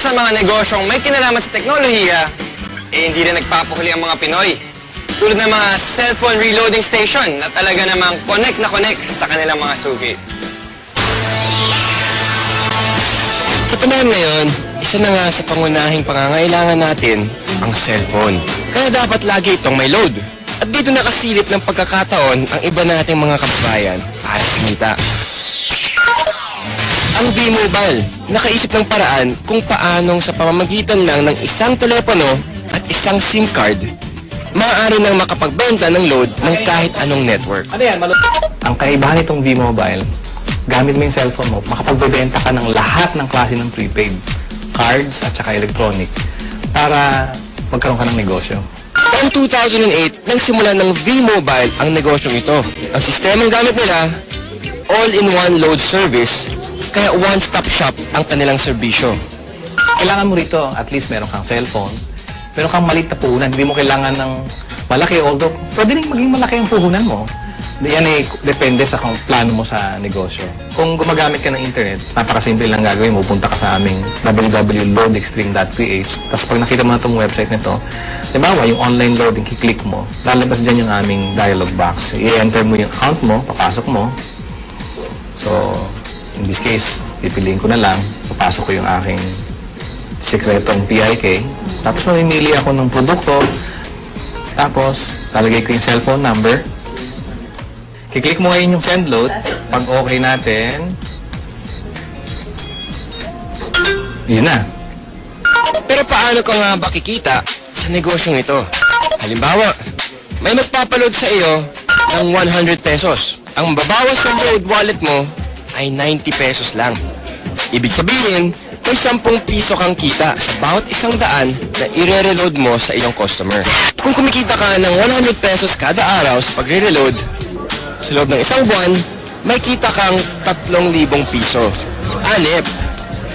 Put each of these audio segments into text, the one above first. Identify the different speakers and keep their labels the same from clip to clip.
Speaker 1: sa mga negosyong may kinalaman sa teknolohiya, hindi rin nagpapahuli ang mga Pinoy. Tulad ng mga cellphone reloading station na talaga namang connect na connect sa kanilang mga suki. Sa panahon ngayon, isa na nga sa pangunahing pangangailangan natin ang cellphone. Kaya dapat lagi itong may load. At dito nakasilip ng pagkakataon ang iba nating mga kababayan para kumita. Ang V-Mobile, nakaisip ng paraan kung paanong sa pamamagitan lang ng isang telepono at isang SIM card, maaari nang makapagbenta ng load ng kahit anong network.
Speaker 2: Ano yan? Ang kaibahan nitong V-Mobile, gamit mo yung cellphone mo, makapagbebenta ka ng lahat ng klase ng prepaid, cards at saka electronic, para magkaroon ka ng negosyo.
Speaker 1: Taong 2008, nang simula ng V-Mobile ang negosyong ito. Ang sistemang gamit nila, all-in-one load service, kaya one-stop shop ang kanilang serbisyo.
Speaker 2: Kailangan mo rito, at least meron kang cellphone, meron kang maliit na puhunan. Hindi mo kailangan ng malaki, although pwede rin maging malaki ang puhunan mo. Yan ay depende sa kung plano mo sa negosyo. Kung gumagamit ka ng internet, napakasimple lang gagawin mo. Punta ka sa aming www.loadextreme.ph. Tapos pag nakita mo na itong website nito, dibawa yung online loading, kiklik mo, lalabas dyan yung aming dialog box. I-enter mo yung account mo, papasok mo. So, in this case, pipiliin ko na lang, papasok ko yung aking sekretong PIK. Tapos mamimili ako ng produkto. Tapos, lalagay ko yung cellphone number. Kiklik mo ngayon yung send load. Pag okay natin, yun na.
Speaker 1: Pero paano ka nga ba kikita sa negosyong ito? Halimbawa, may magpapaload sa iyo ng 100 pesos. Ang babawas sa load wallet mo ay 90 pesos lang. Ibig sabihin, may 10 piso kang kita sa bawat 100 na i-reload mo sa iyong customer. Kung kumikita ka ng 100 pesos kada araw sa pagre-reload, sa loob ng isang buwan, may kita kang 3,000 piso. Anip,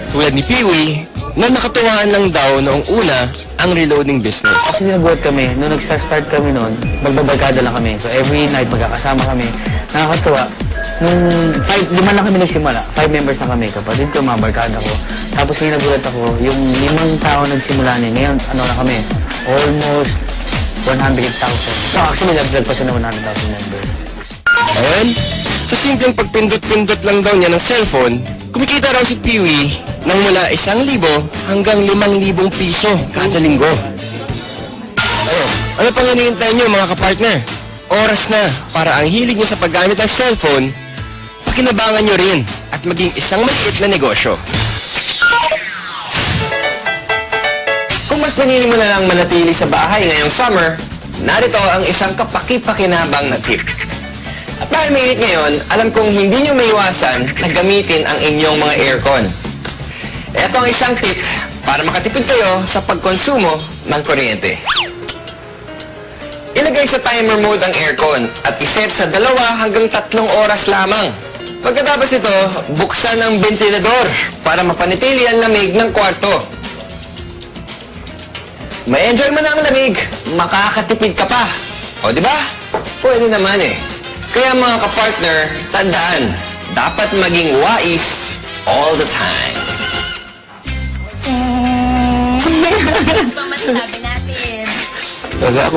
Speaker 1: tulad ni Peewee, na nakatuwaan lang daw noong una ang reloading business.
Speaker 3: Kasi nabuhat kami, nung nag-start kami noon, magbabarkada lang kami. So every night magkakasama kami. Nakakatuwa. Nung 5 lang kami nagsimula, 5 members na kami. Kapatid ko, mga barkada ko. Tapos may nagulat ako, yung 5 tao nagsimula niya. Ngayon, ano na kami, almost 100,000. So actually, nag-vlog pa siya na 100,000 members.
Speaker 1: Ayun, sa simpleng pagpindot-pindot lang daw niya ng cellphone, kumikita raw si Peewee ng mula 1,000 hanggang 5,000 piso kada linggo. Ayun, ano pang hinihintay niyo mga kapartner? Oras na para ang hilig niyo sa paggamit ng cellphone, pakinabangan niyo rin at maging isang maliit na negosyo. Kung mas pinili mo na lang manatili sa bahay ngayong summer, narito ang isang kapaki-pakinabang na tip. At dahil mainit ngayon, alam kong hindi nyo maiwasan na gamitin ang inyong mga aircon. Ito ang isang tip para makatipid kayo sa pagkonsumo ng kuryente. Ilagay sa timer mode ang aircon at iset sa 2 hanggang 3 oras lamang. Pagkatapos nito, buksan ang ventilador para mapanatili ang lamig ng kwarto. Ma-enjoy mo na ang lamig, makakatipid ka pa. O diba? Pwede naman eh. Kaya mga kapartner, tandaan, dapat maging wais all the time.
Speaker 4: Ano bang masasabi natin?
Speaker 1: Wala ako.